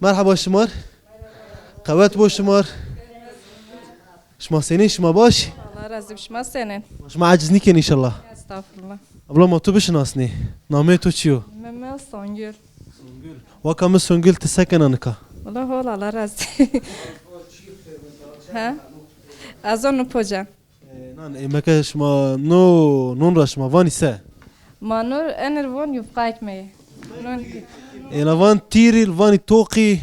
مرحبا شمار قوات بو شمار شما سنين شما باش الله razı شما senin. شما عجز نيكن ان شاء الله Estağfurullah. ابلا ما تو بشناسني نامي تو چيو Mehmet Songül. وكم سنجل تسكن انكا Allah hol Allah razı. Ha? Az onu poca. نان ايمكا شما نون راش ما فاني سا Manur enervon yufka ekmeği. Nun انا فان تيري الفاني توقي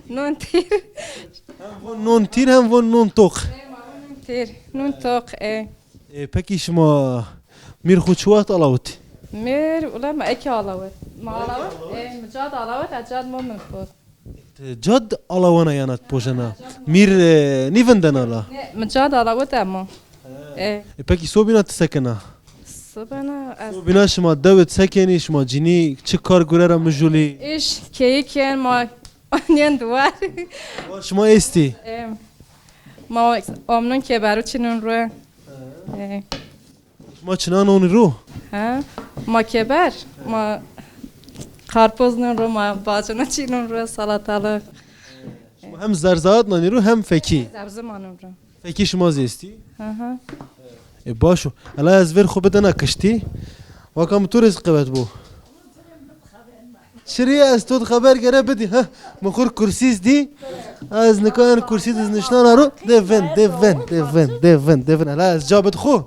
nun tir. نون تير هم فون نون توق Nun tir. Nun tok e. باكي شما مير خوشوات الاوت Mir ula ma eki alavet. Ma alavet. Mecad alavet acad moment بود. جد الاوانا يانات بوجنا مير نيفندن الا Mecad alavet ama. باكي سو بينا تسكنا Sabana az. سو بينا شما دوت سكني شما جيني چه کار گورا مجولي İş keyken ma anyen duvar. شما استي ما امنون که برو چنون رو شما چنان اوني رو ها ما کبر ما karpuz رو ما باجنا چنون رو salatalık شما هم زرزاد ناني رو هم فكي سبزی مانم رو فكي شما زيستي ها باشو الا از ور خوب دنا کشتی وكم تو رزق بد بو شري از تو خبر گره بدي ها مخور كرسيز دي از نكان كرسي دز نشنا رو دفن الا از جابت خو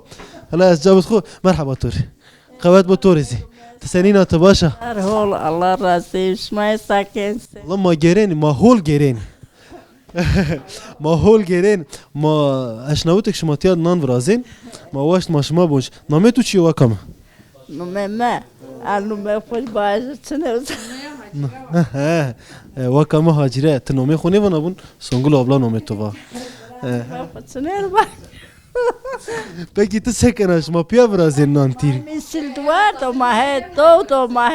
الا از جابت خو مرحبا تور قوات بو تورزي تسنينا تباشا هول الله razı شما ساكن والله ما جيرين ما هول جيرين ما هول جيرين ما اشناوتك شماتياد نان برازين ما واشت ما شما بوش نامتو چي وكم نمما النمما خوش باشه چنه وكم هاجره تنومي خوني ونابون سونغل ابلا نومتو با چنه با بگی تو سکناش ما پیا برازین نان تیری مثل دوار تو ماه تو ماه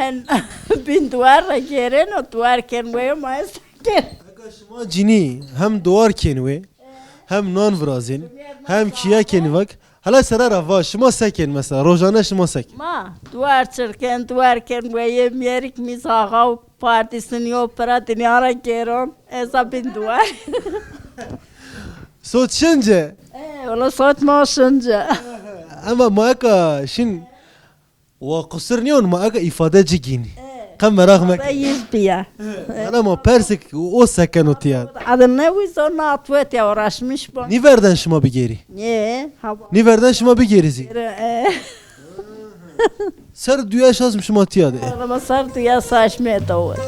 بین دوار را گیرن و دوار کنوی ماه سکن شما جینی هم دوار کنوی هم نان برازین هم کیا کنوک حالا سر روا شما سکن مثلا روزانه شما سکن ما دوار چرکن دوار کنوی میریک میز آقا و پارتیسنی اپرا دنیا را گیرن ایسا بین دوار صوت شنجه ولی صوت ما شنجه اما ما اکا شن وقصر نیون ما اکا ifade جگینی قم مراغمك رئیس بیا انا ما پرسك او سكن وتياد adın ne uysa onu atvet ya uğraşmış bu ني verdن شما بگیری niye hava ني verdن شما بگیریزی سر دویا شازم شما تياده Ama sardı ya saçmaya da var.